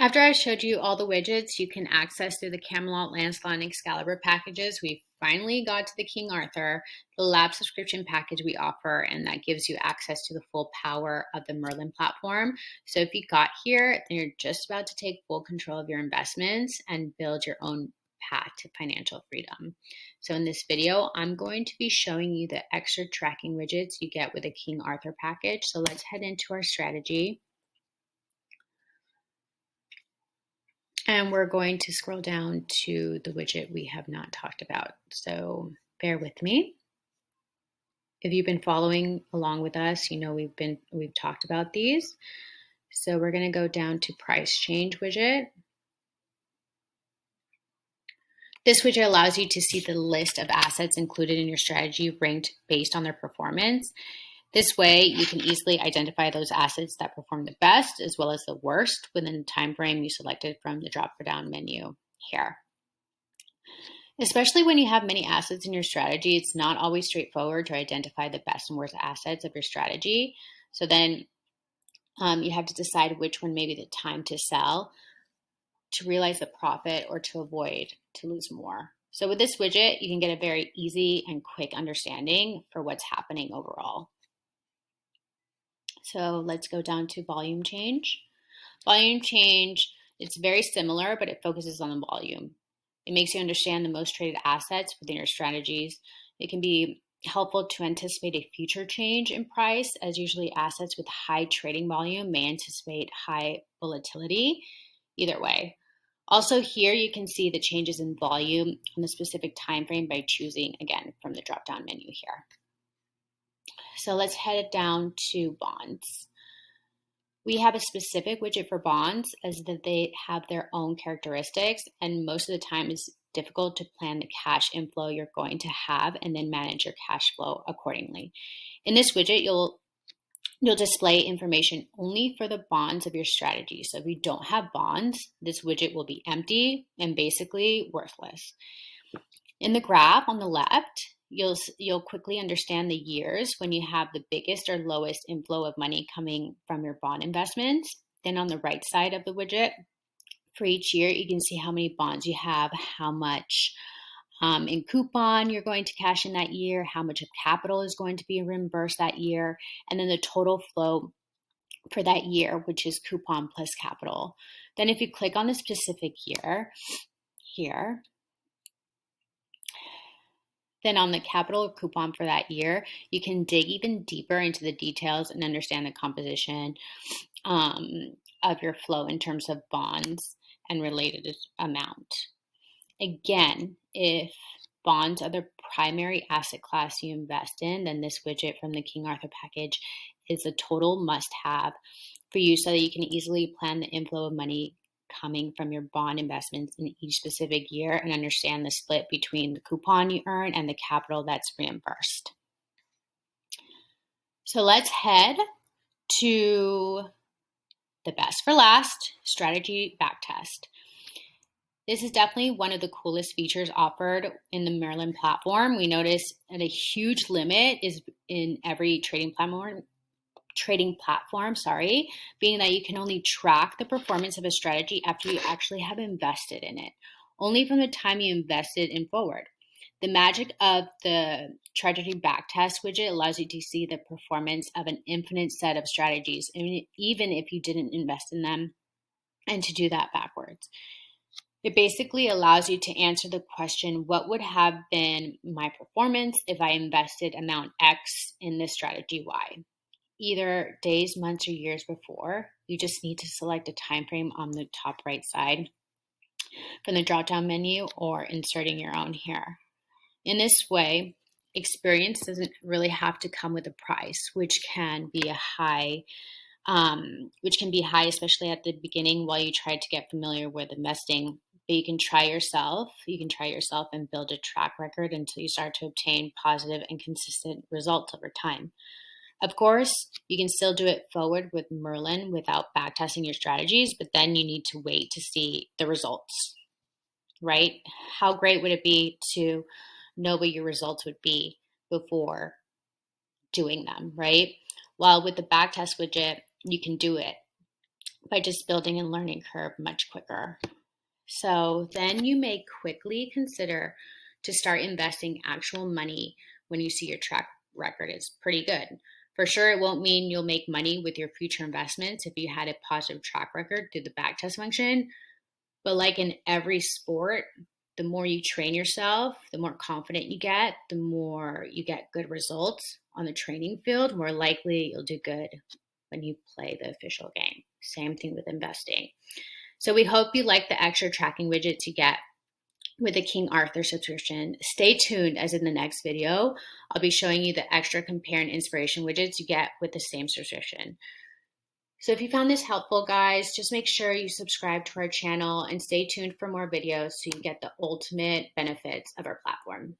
After I showed you all the widgets you can access through the Camelot, Lancelot, and Excalibur packages, we finally got to the King Arthur, the lab subscription package we offer, and that gives you access to the full power of the Merlin platform. So if you got here, then you're just about to take full control of your investments and build your own path to financial freedom. So in this video, I'm going to be showing you the extra tracking widgets you get with the King Arthur package. So let's head into our strategy. And we're going to scroll down to the widget we have not talked about. So bear with me. If you've been following along with us, you know we've talked about these. So we're going to go down to price change widget. This widget allows you to see the list of assets included in your strategy ranked based on their performance. This way, you can easily identify those assets that perform the best as well as the worst within the time frame you selected from the drop-down menu here. Especially when you have many assets in your strategy, it's not always straightforward to identify the best and worst assets of your strategy. So then you have to decide which one may be the time to sell to realize the profit or to avoid to lose more. So with this widget, you can get a very easy and quick understanding for what's happening overall. So let's go down to volume change. Volume change, it's very similar, but it focuses on the volume. It makes you understand the most traded assets within your strategies. It can be helpful to anticipate a future change in price, as usually assets with high trading volume may anticipate high volatility. Either way. Also here you can see the changes in volume on the specific time frame by choosing, again, from the drop-down menu here. So let's head down to bonds. We have a specific widget for bonds as that they have their own characteristics, and most of the time it's difficult to plan the cash inflow you're going to have and then manage your cash flow accordingly. In this widget, you'll display information only for the bonds of your strategy. So if you don't have bonds, this widget will be empty and basically worthless. In the graph on the left, you'll quickly understand the years when you have the biggest or lowest inflow of money coming from your bond investments. Then on the right side of the widget, for each year, you can see how many bonds you have, how much in coupon you're going to cash in that year, how much of capital is going to be reimbursed that year, and then the total flow for that year, which is coupon plus capital. Then if you click on the specific year here, then on the capital or coupon for that year, you can dig even deeper into the details and understand the composition of your flow in terms of bonds and related amount. Again, if bonds are the primary asset class you invest in, then this widget from the King Arthur package is a total must-have for you so that you can easily plan the inflow of money coming from your bond investments in each specific year and understand the split between the coupon you earn and the capital that's reimbursed. So let's head to the best for last, strategy backtest. This is definitely one of the coolest features offered in the Merlin platform. We notice that a huge limit is in every trading platform, being that you can only track the performance of a strategy after you actually have invested in it, only from the time you invested in forward. The magic of the strategy backtest widget allows you to see the performance of an infinite set of strategies, even if you didn't invest in them, and to do that backwards. It basically allows you to answer the question, what would have been my performance if I invested amount X in this strategy Y? Either days, months, or years before. You just need to select a time frame on the top right side from the drop-down menu or inserting your own here. In this way, experience doesn't really have to come with a price, which can be high, especially at the beginning while you try to get familiar with investing. But you can try yourself and build a track record until you start to obtain positive and consistent results over time. Of course, you can still do it forward with Merlin without backtesting your strategies, but then you need to wait to see the results, right? How great would it be to know what your results would be before doing them, right? While with the backtest widget, you can do it by just building and learning curve much quicker. So then you may quickly consider to start investing actual money when you see your track record is pretty good. For sure, it won't mean you'll make money with your future investments if you had a positive track record through the backtest function. But like in every sport, the more you train yourself, the more confident you get, the more you get good results on the training field, more likely you'll do good when you play the official game. Same thing with investing. So we hope you like the extra tracking widgets you get with the King Arthur subscription. Stay tuned, as in the next video, I'll be showing you the extra compare and inspiration widgets you get with the same subscription. So if you found this helpful, guys, just make sure you subscribe to our channel and stay tuned for more videos so you get the ultimate benefits of our platform.